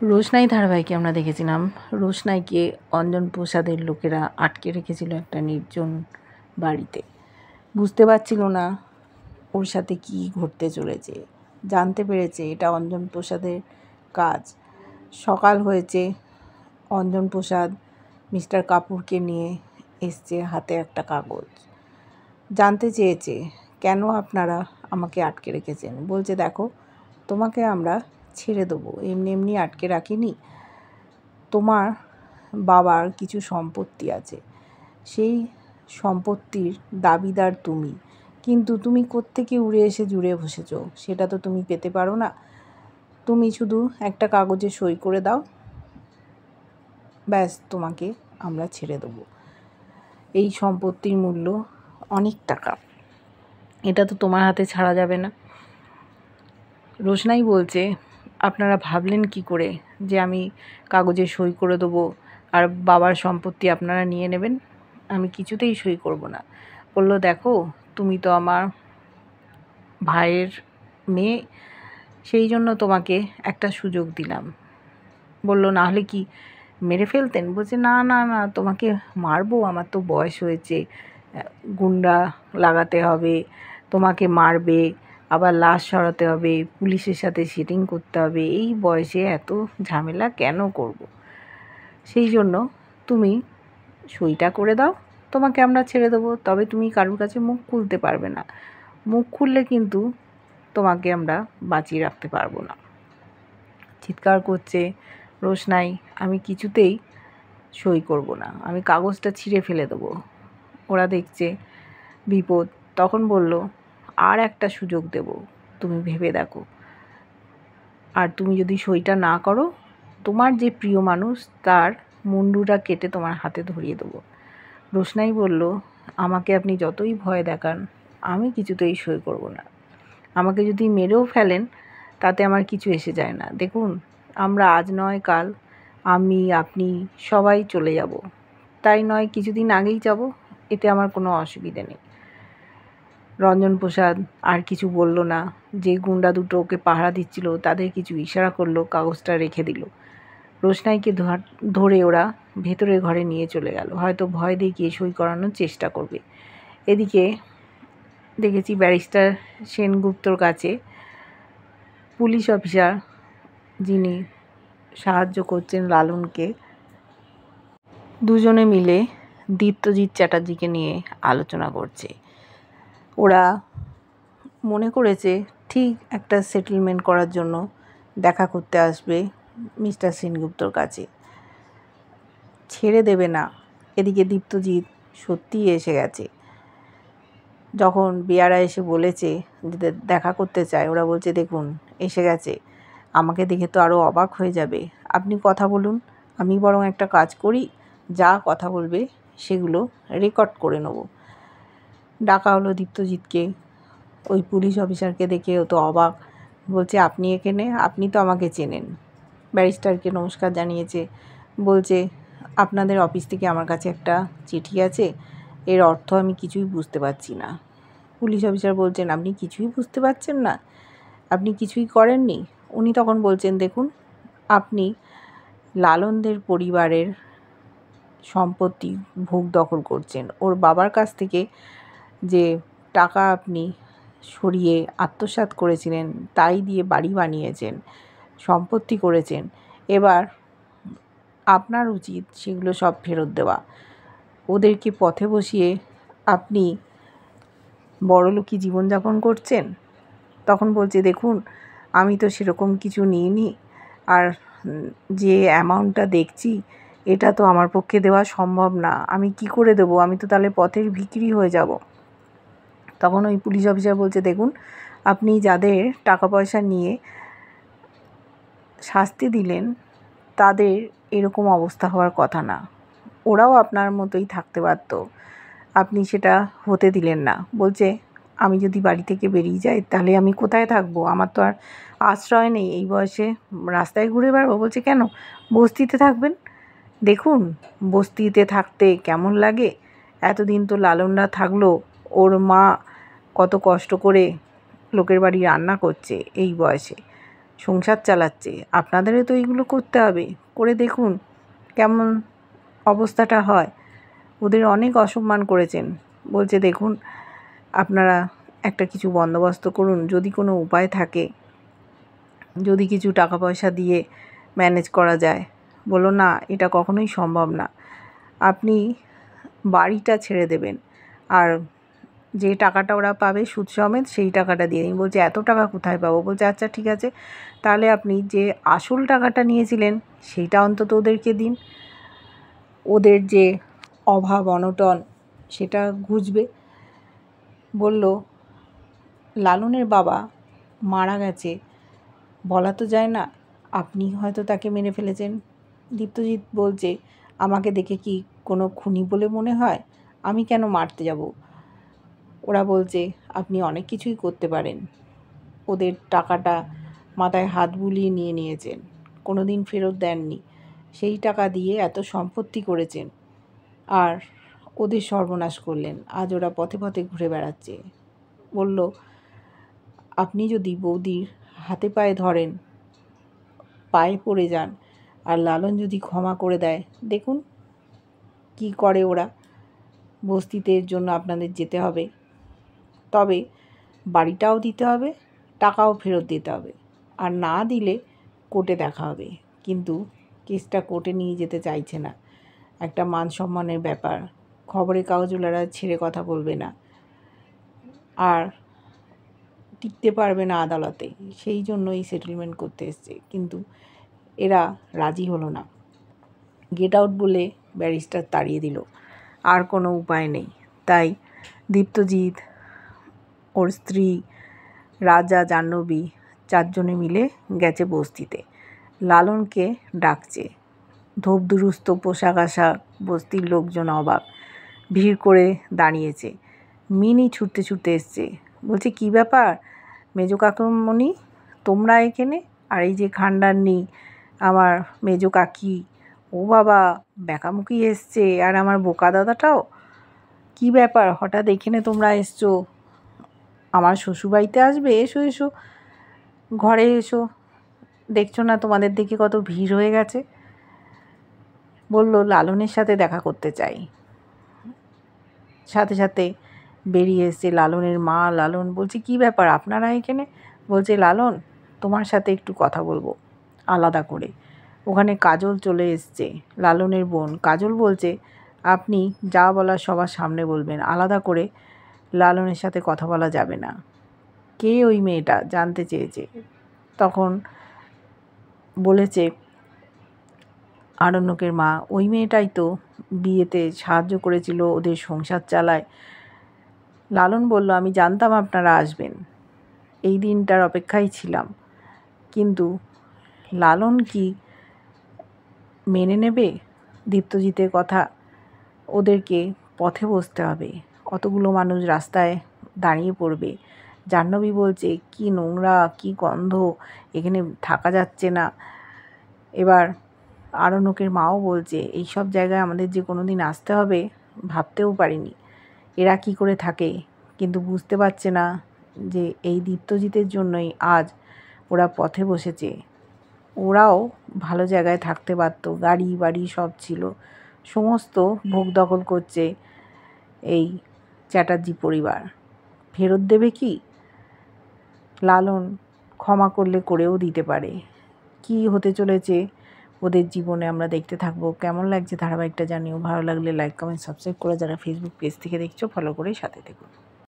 রোশনাই ধারাবাহিকে আমরা দেখেছিলাম রোশনাইকে অঞ্জন প্রসাদের লোকেরা আটকে রেখেছিল একটা নির্জন বাড়িতে। বুঝতে পারছিল না ওর সাথে কী ঘটতে চলেছে। জানতে পেরেছে এটা অঞ্জন প্রসাদের কাজ। সকাল হয়েছে, অঞ্জন প্রসাদ মিস্টার কাপুরকে নিয়ে এসছে হাতে একটা কাগজ। জানতে চেয়েছে কেন আপনারা আমাকে আটকে রেখেছেন। বলছে দেখো, তোমাকে আমরা ছেড়ে দেবো, এমনি এমনি আটকে রাখিনি। তোমার বাবার কিছু সম্পত্তি আছে, সেই সম্পত্তির দাবিদার তুমি, কিন্তু তুমি কোত্থেকে উড়ে এসে জুড়ে বসেছ সেটা তো তুমি পেতে পারো না। তুমি শুধু একটা কাগজে সই করে দাও, ব্যাস তোমাকে আমরা ছেড়ে দেবো। এই সম্পত্তির মূল্য অনেক টাকা, এটা তো তোমার হাতে ছাড়া যাবে না। রোশনাই বলছে আপনারা ভাবলেন কি করে যে আমি কাগজে সই করে দেবো আর বাবার সম্পত্তি আপনারা নিয়ে নেবেন? আমি কিছুতেই সই করব না। বলল দেখো, তুমি তো আমার ভাইয়ের মেয়ে, সেই জন্য তোমাকে একটা সুযোগ দিলাম। বলল না হলে কি মেরে ফেলতেন? বলছে না না না, তোমাকে মারবো? আমার তো বয়স হয়েছে, গুন্ডা লাগাতে হবে, তোমাকে মারবে, আবার লাশ সরাতে হবে, পুলিশের সাথে সিটিং করতে হবে, এই বয়সে এত ঝামেলা কেন করব? সেই জন্য তুমি সইটা করে দাও, তোমাকে আমরা ছেড়ে দেবো। তবে তুমি কারোর কাছে মুখ খুলতে পারবে না। মুখ খুললে কিন্তু তোমাকে আমরা বাঁচিয়ে রাখতে পারবো না। চিৎকার করছে রোশনাই, আমি কিছুতেই সই করব না, আমি কাগজটা ছিঁড়ে ফেলে দেবো। ওরা দেখছে বিপদ, তখন বলল আর একটা সুযোগ দেব, তুমি ভেবে দেখো, আর তুমি যদি সইটা না করো, তোমার যে প্রিয় মানুষ তার মুন্ডুটা কেটে তোমার হাতে ধরিয়ে দেবো। রোশনাই বলল আমাকে আপনি যতই ভয় দেখান, আমি কিছুতেই সই করব না। আমাকে যদি মেরেও ফেলেন তাতে আমার কিছু এসে যায় না। দেখুন, আমরা আজ নয় কাল আমি আপনি সবাই চলে যাব, তাই নয় কিছুদিন আগেই যাব, এতে আমার কোনো অসুবিধে নেই। রঞ্জন প্রসাদ আর কিছু বলল না। যে গুন্ডা দুটো ওকে পাহারা দিচ্ছিল তাদের কিছু ইশারা করলো, কাগজটা রেখে দিল। রোশনাইকে ধরে ওরা ভেতরের ঘরে নিয়ে চলে গেল, হয়তো ভয় দেখিয়ে সই করানোর চেষ্টা করবে। এদিকে দেখেছি ব্যারিস্টার সেনগুপ্তর কাছে পুলিশ অফিসার যিনি সাহায্য করছেন লালনকে, দুজনে মিলে দীপ্তজিৎ চ্যাটার্জিকে নিয়ে আলোচনা করছে। ওরা মনে করেছে ঠিক একটা সেটেলমেন্ট করার জন্য দেখা করতে আসবে মিস্টার সেনগুপ্তর কাছে, ছেড়ে দেবে না। এদিকে দীপ্তজিৎ সত্যিই এসে গেছে। যখন বিয়ারা এসে বলেছে যে দেখা করতে চায়, ওরা বলছে দেখুন এসে গেছে, আমাকে দেখে তো আরও অবাক হয়ে যাবে, আপনি কথা বলুন, আমি বরং একটা কাজ করি, যা কথা বলবে সেগুলো রেকর্ড করে নেব। ডাকা হলো দীপ্তজিৎকে। ওই পুলিশ অফিসারকে দেখে ও তো অবাক, বলছে আপনি এখানে? আপনি তো আমাকে চেনেন। ব্যারিস্টারকে নমস্কার জানিয়েছে, বলছে আপনাদের অফিস থেকে আমার কাছে একটা চিঠি আছে, এর অর্থ আমি কিছুই বুঝতে পারছি না। পুলিশ অফিসার বলছেন আপনি কিছুই বুঝতে পারছেন না? আপনি কিছুই করেননি? উনি তখন বলছেন দেখুন, আপনি লালনদের পরিবারের সম্পত্তি ভোগ দখল করছেন, ওর বাবার কাছ থেকে যে টাকা আপনি সরিয়ে আত্মসাৎ করেছিলেন তাই দিয়ে বাড়ি বানিয়েছেন, সম্পত্তি করেছেন, এবার আপনার উচিত সেগুলো সব ফেরত দেওয়া। ওদেরকে পথে বসিয়ে আপনি বড়লোকি জীবনযাপন করছেন। তখন বলছে দেখুন, আমি তো সেরকম কিছু নিইনি, আর যে অ্যামাউন্টটা দেখছি এটা তো আমার পক্ষে দেওয়া সম্ভব না, আমি কি করে দেবো? আমি তো তাহলে পথের ভিখিরি হয়ে যাব। তখন ওই পুলিশ অফিসার বলছে দেখুন, আপনি যাদের টাকা পয়সা নিয়ে শাস্তি দিলেন তাদের এরকম অবস্থা হওয়ার কথা না, ওরাও আপনার মতোই থাকতে পারত, আপনি সেটা হতে দিলেন না। বলছে আমি যদি বাড়ি থেকে বেরিয়ে যাই তাহলে আমি কোথায় থাকবো? আমার তো আর আশ্রয় নেই, এই বয়সে রাস্তায় ঘুরে বেড়াবো। বলছে কেন, বস্তিতে থাকবেন, দেখুন বস্তিতে থাকতে কেমন লাগে। এতদিন তো লালনরা থাকলো, ওর মা কত কষ্ট করে লোকের বাড়ি রান্না করছে এই বয়সে, সংসার চালাচ্ছে, আপনাদেরও তো এইগুলো করতে হবে। করে দেখুন কেমন অবস্থাটা হয়। ওদের অনেক অসম্মান করেছেন। বলছে দেখুন আপনারা একটা কিছু বন্দোবস্ত করুন, যদি কোনো উপায় থাকে, যদি কিছু টাকা পয়সা দিয়ে ম্যানেজ করা যায়। বললো না, এটা কখনোই সম্ভব না, আপনি বাড়িটা ছেড়ে দেবেন আর যে টাকাটা ওরা পাবে সুদ সমেত সেই টাকাটা দিয়ে দিন। বলছে এত টাকা কোথায় পাবো? বলছে আচ্ছা ঠিক আছে, তাহলে আপনি যে আসল টাকাটা নিয়েছিলেন সেইটা অন্তত ওদেরকে দিন, ওদের যে অভাব অনটন সেটা ঘুচবে। বলল লালনের বাবা মারা গেছে, বলা তো যায় না, আপনি হয়তো তাকে মেরে ফেলেছেন। দীপ্তজিৎ বলছে আমাকে দেখে কি কোনো খুনি বলে মনে হয়? আমি কেন মারতে যাব? ওরা বলছে আপনি অনেক কিছুই করতে পারেন। ওদের টাকাটা মাথায় হাত বুলিয়ে নিয়ে নিয়েছেন, কোনো দিন ফেরত দেননি, সেই টাকা দিয়ে এত সম্পত্তি করেছেন আর ওদের সর্বনাশ করলেন। আজ ওরা পথে পথে ঘুরে বেড়াচ্ছে। বলল আপনি যদি বৌদির হাতে পায়ে ধরেন, পায়ে পড়ে যান, আর লালন যদি ক্ষমা করে দেয়, দেখুন কি করে ওরা। বস্তিতে এর জন্য আপনাদের যেতে হবে, তবে বাড়িটাও দিতে হবে, টাকাও ফেরত দিতে হবে, আর না দিলে কোর্টে দেখা হবে। কিন্তু কেসটা কোর্টে নিয়ে যেতে চাইছে না, একটা মান সম্মানের ব্যাপার, খবরের কাগজওয়ালারা ছেড়ে কথা বলবে না, আর টিকতে পারবে না আদালতে, সেই জন্যই সেটেলমেন্ট করতে এসছে। কিন্তু এরা রাজি হলো না। গেট আউট বলে ব্যারিস্টার তাড়িয়ে দিল, আর কোনো উপায় নেই। তাই দীপ্তজিৎ, ওর স্ত্রী, রাজা, জাহ্নবী চারজনে মিলে গেছে বস্তিতে। লালনকে ডাকছে। ধোপদুরুস্ত পোশাক আশাক, বস্তির লোকজন অবাক, ভিড় করে দাঁড়িয়েছে। মিনি ছুটতে ছুটতে এসছে, বলছে কী ব্যাপার মেজো কাকুমণি, তোমরা এখানে? আর এই যে খান্ডারনি আমার মেজো কাকি, ও বাবা ব্যাকামুখি এসছে, আর আমার বোকা দাদাটাও। কী ব্যাপার হঠাৎ এখানে তোমরা এসছো? আমার শ্বশুরবাড়িতে আসবে? এসো এসো, ঘরে এসো, দেখছো না তোমাদের দিকে কত ভিড় হয়ে গেছে। বলল লালনের সাথে দেখা করতে চাই। সাথে সাথে বেরিয়ে এসছে লালনের মা। লালন বলছে কী ব্যাপার আপনারা এখানে? বলছে লালন তোমার সাথে একটু কথা বলবো আলাদা করে। ওখানে কাজল চলে এসছে, লালনের বোন। কাজল বলছে আপনি যা বলার সবার সামনে বলবেন, আলাদা করে লালনের সাথে কথা বলা যাবে না। কে ওই মেয়েটা জানতে চেয়েছে। তখন বলেছে আরণ্যকের মা, ওই মেয়েটাই তো বিয়েতে সাহায্য করেছিল ওদের সংসার চালায়। লালন বলল আমি জানতাম আপনারা আসবেন, এই দিনটার অপেক্ষায় ছিলাম। কিন্তু লালন কি মেনে নেবে দীপ্তজিতের কথা? ওদেরকে পথে বসতে হবে, অতগুলো মানুষ রাস্তায় দাঁড়িয়ে পড়বে। জাহ্নবী বলছে কি নোংরা, কি গন্ধ, এখানে থাকা যাচ্ছে না। এবার আরণ্যকের মাও বলছে এই সব জায়গায় আমাদের যে কোনো দিন আসতে হবে ভাবতেও পারিনি, এরা কি করে থাকে। কিন্তু বুঝতে পারছে না যে এই দীপ্তজিতের জন্যই আজ ওরা পথে বসেছে। ওরাও ভালো জায়গায় থাকতে পারত, গাড়ি বাড়ি সব ছিল, সমস্ত ভোগ দখল করছে এই চ্যাটার্জি পরিবার। ফেরত দেবে কি? লালন ক্ষমা করলে করেও দিতে পারে। কি হতে চলেছে ওদের জীবনে আমরা দেখতে থাকবো। কেমন লাগছে ধারাবাহিকটা জানিও। ভালো লাগলে লাইক কমেন্ট সাবস্ক্রাইব করে যারা ফেসবুক পেজ থেকে দেখছো ফলো করে সাথে থেকো।